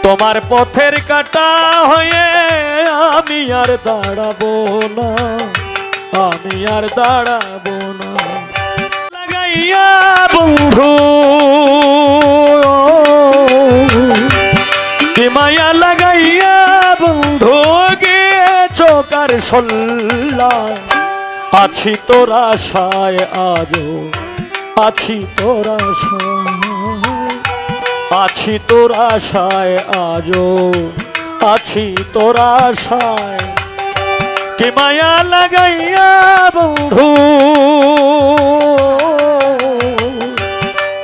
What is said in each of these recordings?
তোমার পথের কাটা হয়ে আমি আর দাঁড়াবো না, আমি আর দাঁড়াবো না। লাগাইয়া বন্ধু কি মায়া লাগাইয়া বন্ধু গিয়েছো কার সল্লায়, আছি তোর আশায় আজও, আছি তোর আশায়, আছি তোর আশায় আজও, আছি তোর আশায়। কি মায়া লাগাইয়া বন্ধু,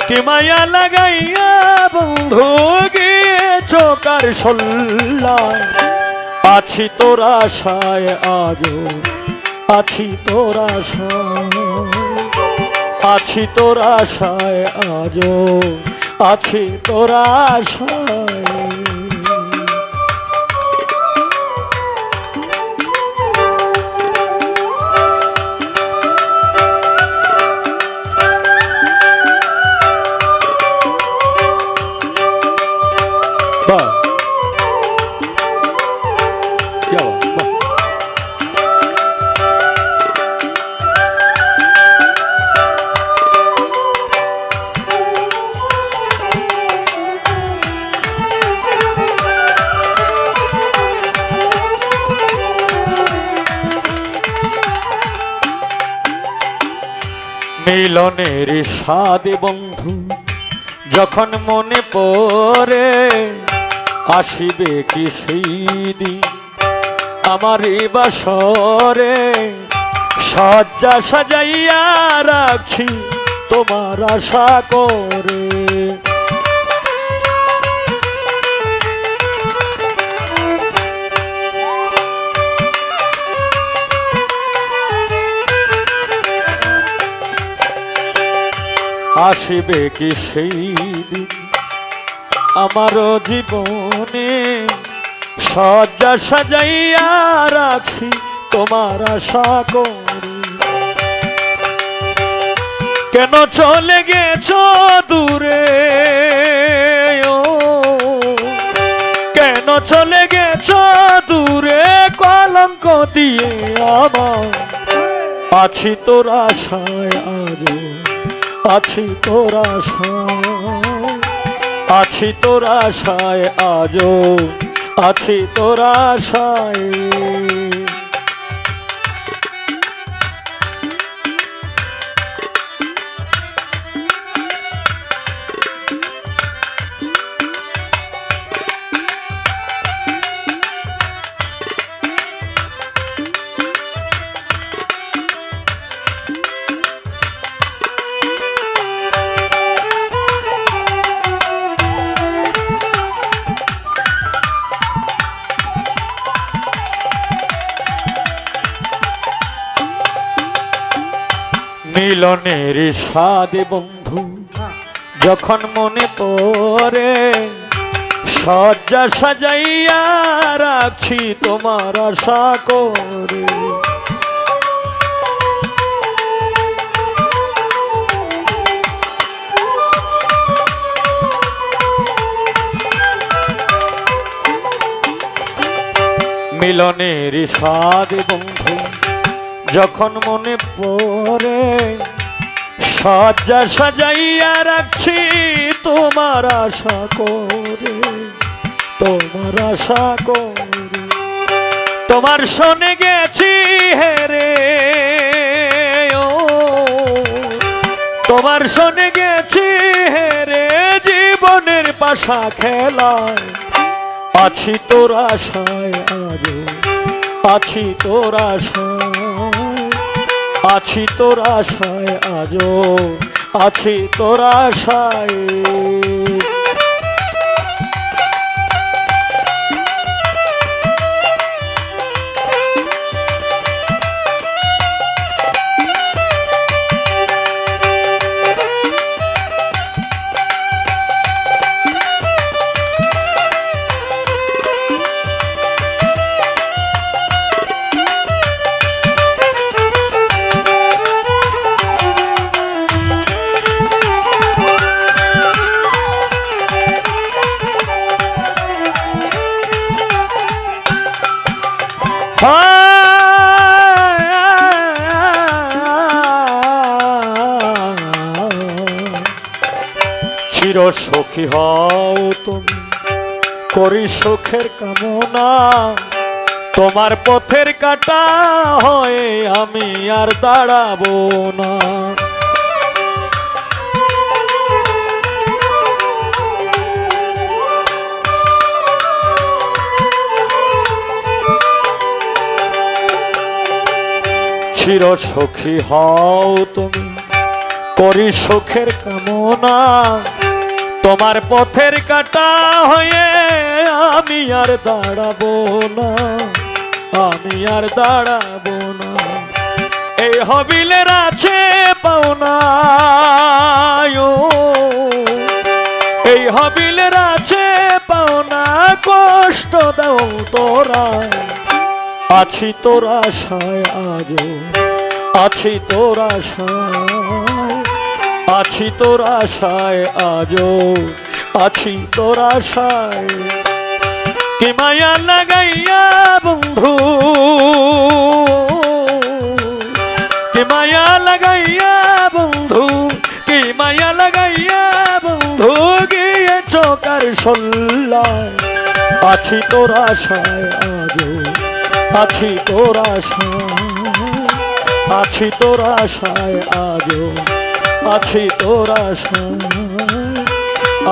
কি মায়া লাগাইয়া বন্ধু গিয়েছো কার সল্লায়, আছি তোর আশায় আজও, আছি তোর আশায়, আছি তোর আশায় আজও, আছি তোর আশায়। বাহ কি বাহ মিলনের স্বাদ বন্ধু যখন মনে পড়ে, আসিবে কি সেই দিন আমার বাসরে, সজ্জা সাজাইয়া রাখছি তোমার আশা করে। আসিবে কি সেই দিন আমার জীবনে, সজ্জা সাজাইয়া রাখছি তোমার আশা করি। কেন চলে গেছো দূরে, ও কেন চলে গেছো দূরে কলঙ্ক দিয়ে আমার, আছি তোর আশায় আজও, আছি তোর আশায়, আছি তোর আশায় আজও, আছি তোর আশায়। মিলনের স্বাদ বন্ধু যখন মনে পড়ে, সজ্জা সাজাইয়া রাখছি তোমার আশা করে। মিলনের স্বাদ বন্ধু যখন মনে পড়ে, সজ্জা সাজাইয়া রাখছি তোমার আশা করে, তোমার আশা করে। তোমার শোনে গেছি হেরে, ও তোমার শোনে গেছি হেরে জীবনের পাশা খেলায়, আছি তোর আশায় আজও, আছি তোর আশায়, আছি তোর আশায় আজও, আছি তোর আশায়। চির সুখী হও তুমি, করি সুখের কামনা, তোমার পথের কাটা হয়ে আমি আর দাঁড়াবো না। চির সুখী হও তুমি, করি সুখের কামনা, তোমার পথের কাটা হয়ে আমি আর দাঁড়াবো না, আমি আর দাঁড়াবো না। এই হবিলের আছে পাওনা, এই হবিলের আছে পাওনা, কষ্ট দাও তোরা, আছি তোর আশায় আজও, আছি তোর আশায়, আছি তোর আশায় আজও, আছি তোর আশায়। কি মায়া লাগাইয়া বন্ধু, কি মায়া লাগাইয়া বন্ধু, কি মায়া লাগাইয়া বন্ধু, গিয়েছ কার সল্লায়, আছি তোর আশায় আজও, আছি তোর আশায়, আছি তোর আশায় আজও, আছি তোর আশায়,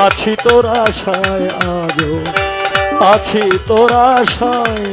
আছি তোর আশায় আজও, আছি তোর আশায়।